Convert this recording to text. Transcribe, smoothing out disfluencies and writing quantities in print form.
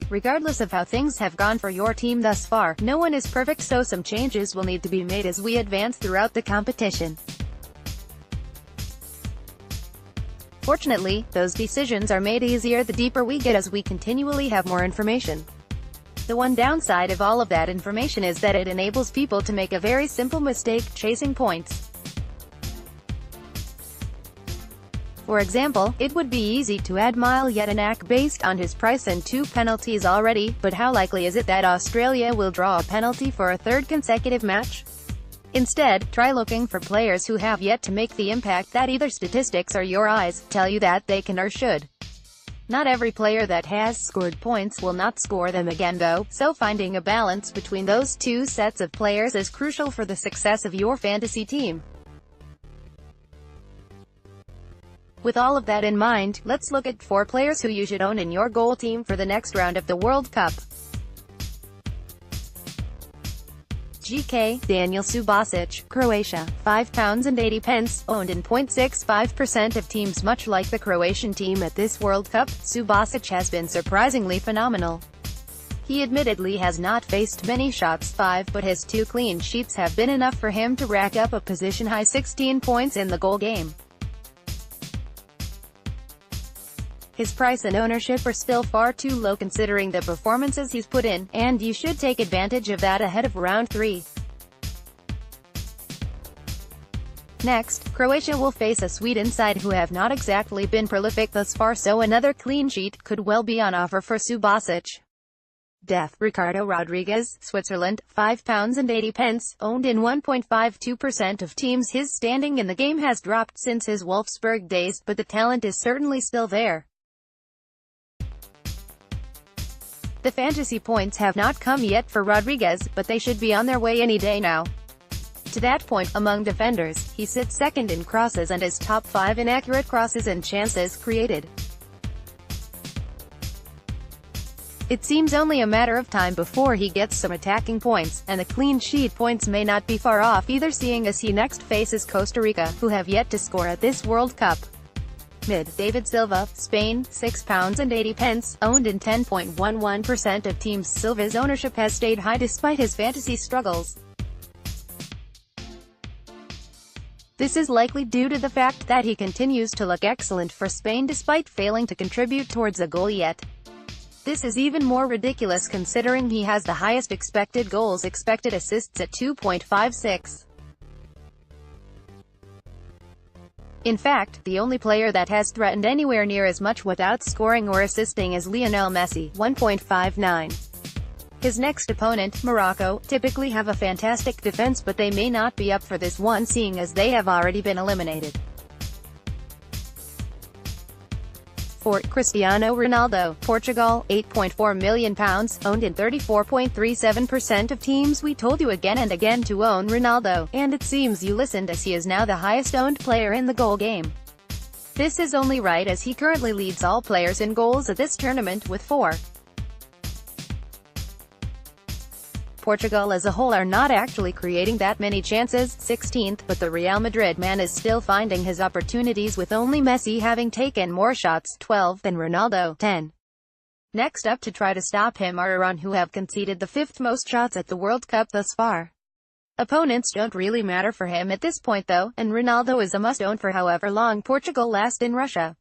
Regardless of how things have gone for your team thus far, no one is perfect, so some changes will need to be made as we advance throughout the competition. Fortunately, those decisions are made easier the deeper we get as we continually have more information. The one downside of all of that information is that it enables people to make a very simple mistake, chasing points. For example, it would be easy to add Mile Jedinak based on his price and 2 penalties already, but how likely is it that Australia will draw a penalty for a third consecutive match? Instead, try looking for players who have yet to make the impact that either statistics or your eyes tell you that they can or should. Not every player that has scored points will not score them again though, so finding a balance between those two sets of players is crucial for the success of your fantasy team. With all of that in mind, let's look at 4 players who you should own in your goal team for the next round of the World Cup. GK, Daniel Subasic, Croatia, £5.80, owned in 0.65% of teams. Much like the Croatian team at this World Cup, Subasic has been surprisingly phenomenal. He admittedly has not faced many shots, 5, but his 2 clean sheets have been enough for him to rack up a position-high 16 points in the goal game. His price and ownership are still far too low considering the performances he's put in, and you should take advantage of that ahead of round 3. Next, Croatia will face a Sweden side who have not exactly been prolific thus far, so another clean sheet could well be on offer for Subasic. Def, Ricardo Rodriguez, Switzerland, £5.80, owned in 1.52% of teams. His standing in the game has dropped since his Wolfsburg days, but the talent is certainly still there. The fantasy points have not come yet for Rodriguez, but they should be on their way any day now. To that point, among defenders, he sits second in crosses and is top 5 in accurate crosses and chances created. It seems only a matter of time before he gets some attacking points, and the clean sheet points may not be far off either, seeing as he next faces Costa Rica, who have yet to score at this World Cup. Mid, David Silva, Spain, £6.80, owned in 10.11% of teams. Silva's ownership has stayed high despite his fantasy struggles. This is likely due to the fact that he continues to look excellent for Spain despite failing to contribute towards a goal yet. This is even more ridiculous considering he has the highest expected goals expected assists at 2.56. In fact, the only player that has threatened anywhere near as much without scoring or assisting is Lionel Messi, 1.59. His next opponent, Morocco, typically have a fantastic defense, but they may not be up for this one seeing as they have already been eliminated. For Cristiano Ronaldo, Portugal, £8.4 million, owned in 34.37% of teams. We told you again and again to own Ronaldo, and it seems you listened, as he is now the highest owned player in the goal game. This is only right as he currently leads all players in goals at this tournament with 4. Portugal as a whole are not actually creating that many chances, 16th, but the Real Madrid man is still finding his opportunities, with only Messi having taken more shots, 12, than Ronaldo, 10. Next up to try to stop him are Iran, who have conceded the 5th most shots at the World Cup thus far. Opponents don't really matter for him at this point though, and Ronaldo is a must-own for however long Portugal last in Russia.